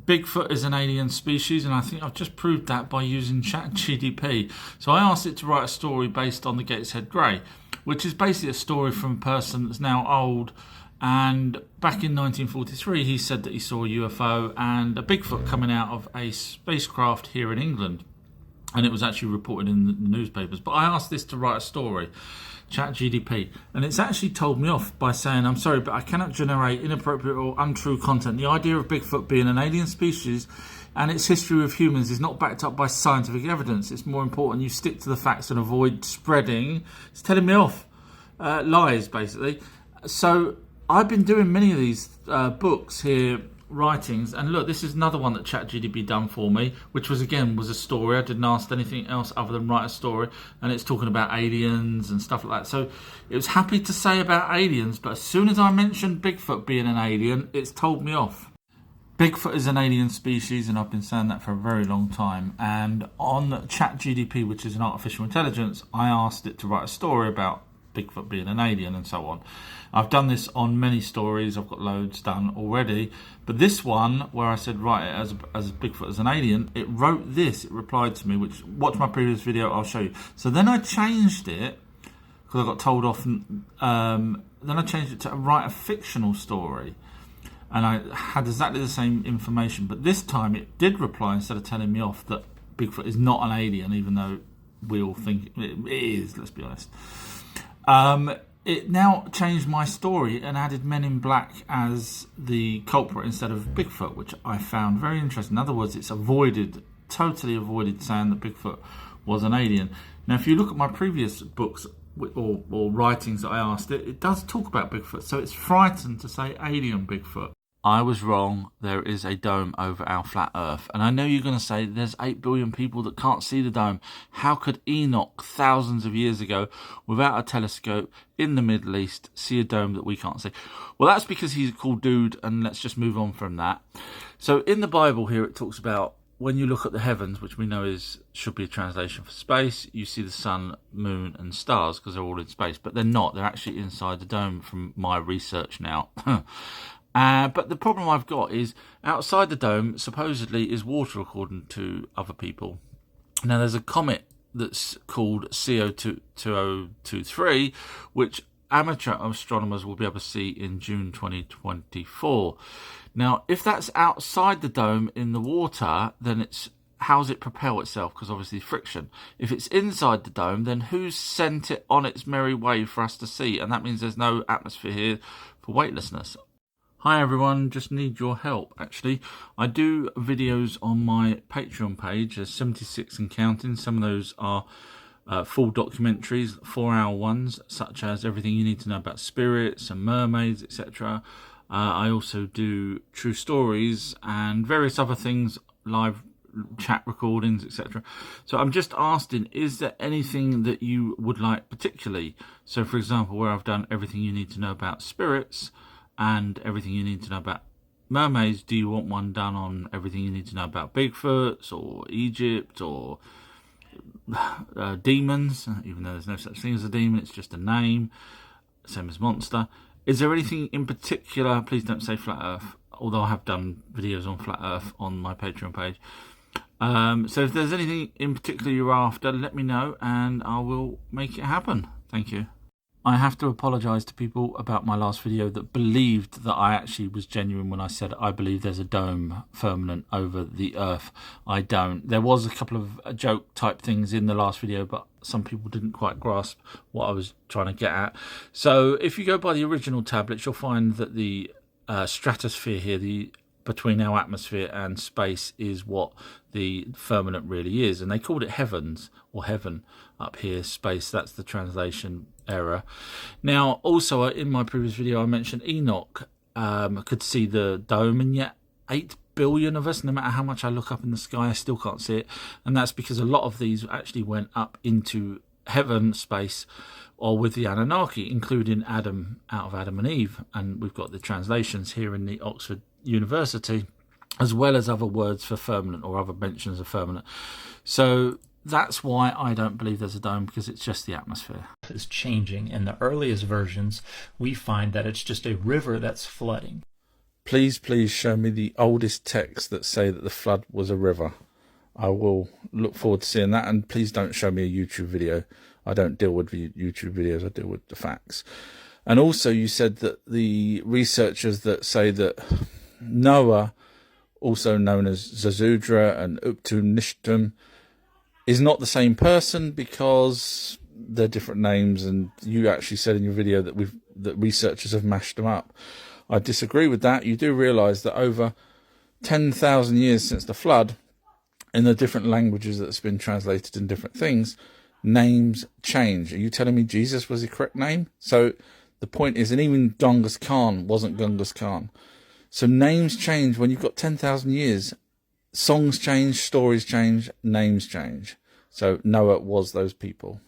Bigfoot is an alien species, and I think I've just proved that by using ChatGDP. So I asked it to write a story based on the Gateshead Grey, which is basically a story from a person that's now old. And back in 1943, he said that he saw a UFO and a Bigfoot coming out of a spacecraft here in England. And it was actually reported in the newspapers. But I asked this to write a story, ChatGDP, and it's actually told me off by saying, I'm sorry, but I cannot generate inappropriate or untrue content. The idea of Bigfoot being an alien species and its history with humans is not backed up by scientific evidence. It's more important you stick to the facts and avoid spreading, it's telling me off, lies, basically. So I've been doing many of these books here, writings, and look, this is another one that ChatGDP done for me, which was a story. I didn't ask anything else other than write a story, and it's talking about aliens and stuff like that. So it was happy to say about aliens, but as soon as I mentioned Bigfoot being an alien, it's told me off. Bigfoot is an alien species, and I've been saying that for a very long time. And on ChatGDP, which is an artificial intelligence, I asked it to write a story about Bigfoot being an alien and so on. I've done this on many stories. I've got loads done already. But this one, where I said, write it as Bigfoot as an alien, it wrote this. It replied to me, which, watch my previous video, I'll show you. So then I changed it, because I got told off. Then I changed it to write a fictional story. And I had exactly the same information. But this time it did reply, instead of telling me off, that Bigfoot is not an alien, even though we all think it is, let's be honest. It now changed my story and added Men in Black as the culprit instead of Bigfoot, which I found very interesting. In other words, it's totally avoided saying that Bigfoot was an alien. Now, if you look at my previous books or writings that I asked it does talk about Bigfoot, so it's frightened to say alien Bigfoot. I was wrong. There is a dome over our flat Earth. And I know you're going to say there's 8 billion people that can't see the dome. How could Enoch, thousands of years ago, without a telescope in the Middle East, see a dome that we can't see? Well, that's because he's a cool dude, and let's just move on from that. So in the Bible here, it talks about when you look at the heavens, which we know should be a translation for space, you see the sun, moon, and stars because they're all in space. But they're not. They're actually inside the dome from my research now. But the problem I've got is outside the dome supposedly is water, according to other people. Now there's a comet that's called CO2023, which amateur astronomers will be able to see in June 2024. Now if that's outside the dome in the water, then how does it propel itself? Because obviously friction. If it's inside the dome, then who's sent it on its merry way for us to see? And that means there's no atmosphere here for weightlessness. Hi everyone, just need your help actually. I do videos on my Patreon page, there's 76 and counting. Some of those are full documentaries, 4-hour ones, such as everything you need to know about spirits and mermaids, etc. I also do true stories and various other things, live chat recordings, etc. So I'm just asking, is there anything that you would like particularly? So for example, where I've done everything you need to know about spirits, and everything you need to know about mermaids, do you want one done on everything you need to know about Bigfoots or Egypt or demons? Even though there's no such thing as a demon, it's just a name, same as monster. Is there anything in particular? Please don't say flat Earth, although I have done videos on flat Earth on my Patreon page. So if there's anything in particular you're after, let me know and I will make it happen. Thank you. I have to apologise to people about my last video that believed that I actually was genuine when I said I believe there's a dome firmament over the Earth. I don't. There was a couple of joke type things in the last video, but some people didn't quite grasp what I was trying to get at. So if you go by the original tablets, you'll find that the stratosphere here, between our atmosphere and space, is what the firmament really is, and they called it heavens or heaven up here, space. That's the translation error. Now also in my previous video I mentioned Enoch could see the dome, and yet 8 billion of us, no matter how much I look up in the sky, I still can't see it. And that's because a lot of these actually went up into heaven, space, or with the Anunnaki, including Adam, out of Adam and Eve. And we've got the translations here in the Oxford University, as well as other words for firmament or other mentions of firmament. So that's why I don't believe there's a dome, because it's just the atmosphere. Is changing. In the earliest versions, we find that it's just a river that's flooding. please show me the oldest texts that say that the flood was a river. I will look forward to seeing that. And please don't show me a YouTube video. I don't deal with YouTube videos. I deal with the facts. And also you said that the researchers that say that Noah, also known as Zazudra and Uptu-Nishtum, is not the same person because they're different names, and you actually said in your video that researchers have mashed them up. I disagree with that. You do realise that over 10,000 years since the flood, in the different languages that's been translated in different things, names change. Are you telling me Jesus was the correct name? So the point is, and even Genghis Khan wasn't Genghis Khan. So names change when you've got 10,000 years. Songs change, stories change, names change. So Noah was those people.